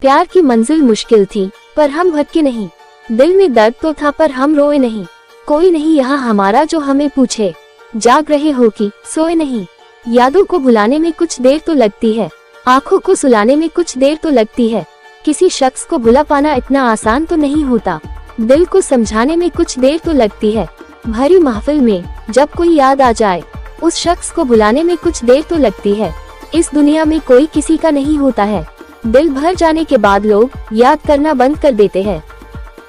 प्यार की मंजिल मुश्किल थी पर हम भटके नहीं, दिल में दर्द तो था पर हम रोए नहीं। कोई नहीं यहाँ हमारा जो हमें पूछे, जाग रहे हो कि सोए नहीं। यादों को भुलाने में कुछ देर तो लगती है, आंखों को सुलाने में कुछ देर तो लगती है। किसी शख्स को भुला पाना इतना आसान तो नहीं होता, दिल को समझाने में कुछ देर तो लगती है। भरी महफिल में जब कोई याद आ जाए, उस शख्स को भुलाने में कुछ देर तो लगती है। इस दुनिया में कोई किसी का नहीं होता है, दिल भर जाने के बाद लोग याद करना बंद कर देते हैं।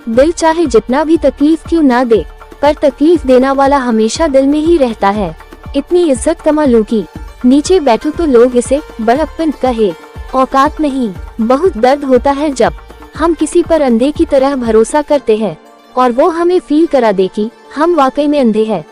दिल चाहे जितना भी तकलीफ क्यों ना दे, पर तकलीफ देना वाला हमेशा दिल में ही रहता है। इतनी इज्जत कमा लूं कि नीचे बैठूं तो लोग इसे बड़प्पन कहे, औकात नहीं। बहुत दर्द होता है जब हम किसी पर अंधे की तरह भरोसा करते हैं और वो हमें फील करा दे कि हम वाकई में अंधे हैं।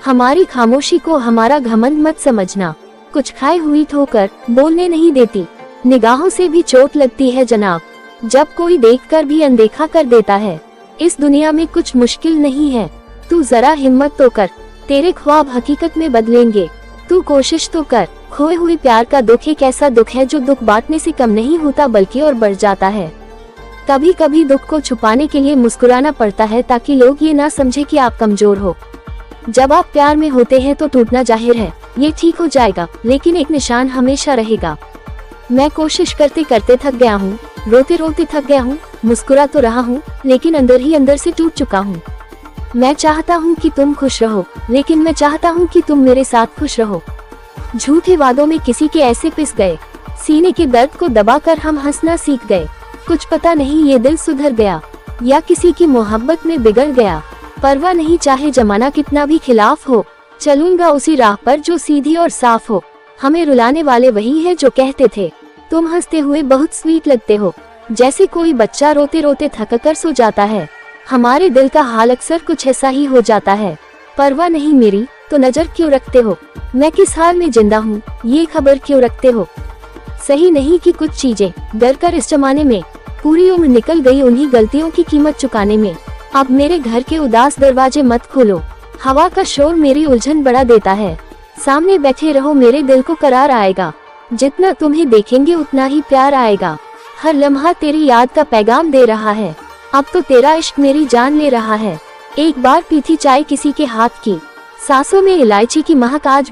हमारी खामोशी को हमारा घमंड मत समझना, कुछ खाए हुई ठोकर बोलने नहीं देती। निगाहों से भी चोट लगती है जनाब, जब कोई देखकर भी अनदेखा कर देता है। इस दुनिया में कुछ मुश्किल नहीं है, तू जरा हिम्मत तो कर, तेरे ख्वाब हकीकत में बदलेंगे। तू कोशिश तो कर। खोए हुए प्यार का दुख एक ऐसा दुख है जो दुख बांटने से कम नहीं होता बल्कि और बढ़ जाता है। कभी कभी दुख को छुपाने के लिए मुस्कुराना पड़ता है ताकि लोग ये ना समझे कि आप कमजोर हो। जब आप प्यार में होते हैं तो टूटना जाहिर है, ये ठीक हो जाएगा, लेकिन एक निशान हमेशा रहेगा। मैं कोशिश करते करते थक गया हूँ, रोते रोते थक गया हूँ, मुस्कुरा तो रहा हूँ लेकिन अंदर ही अंदर से टूट चुका हूँ। मैं चाहता हूँ कि तुम खुश रहो, लेकिन मैं चाहता हूँ कि तुम मेरे साथ खुश रहो। झूठे वादों में किसी के ऐसे पिस गए, सीने के दर्द को दबाकर हम हंसना सीख गए। कुछ पता नहीं ये दिल सुधर गया या किसी की मोहब्बत में बिगड़ गया। परवाह नहीं चाहे जमाना कितना भी खिलाफ हो, चलूंगा उसी राह पर जो सीधी और साफ हो। हमें रुलाने वाले वही है जो कहते थे तुम हंसते हुए बहुत स्वीट लगते हो, जैसे कोई बच्चा रोते रोते थक कर सो जाता है। हमारे दिल का हाल अक्सर कुछ ऐसा ही हो जाता है। परवाह नहीं मेरी तो नजर क्यों रखते हो, मैं किस हाल में जिंदा हूँ ये खबर क्यों रखते हो। सही नहीं कि कुछ चीजें डर कर इस जमाने में पूरी उम्र निकल गई उन्हीं गलतियों की कीमत चुकाने में। अब मेरे घर के उदास दरवाजे मत खोलो, हवा का शोर मेरी उलझन बढ़ा देता है। सामने बैठे रहो, मेरे दिल को करार आएगा। जितना तुम्हें देखेंगे उतना ही प्यार आएगा। हर लम्हा तेरी याद का पैगाम दे रहा है, अब तो तेरा इश्क मेरी जान ले रहा है। एक बार पी थी चाय किसी के हाथ की, सांसों में इलायची की महक आज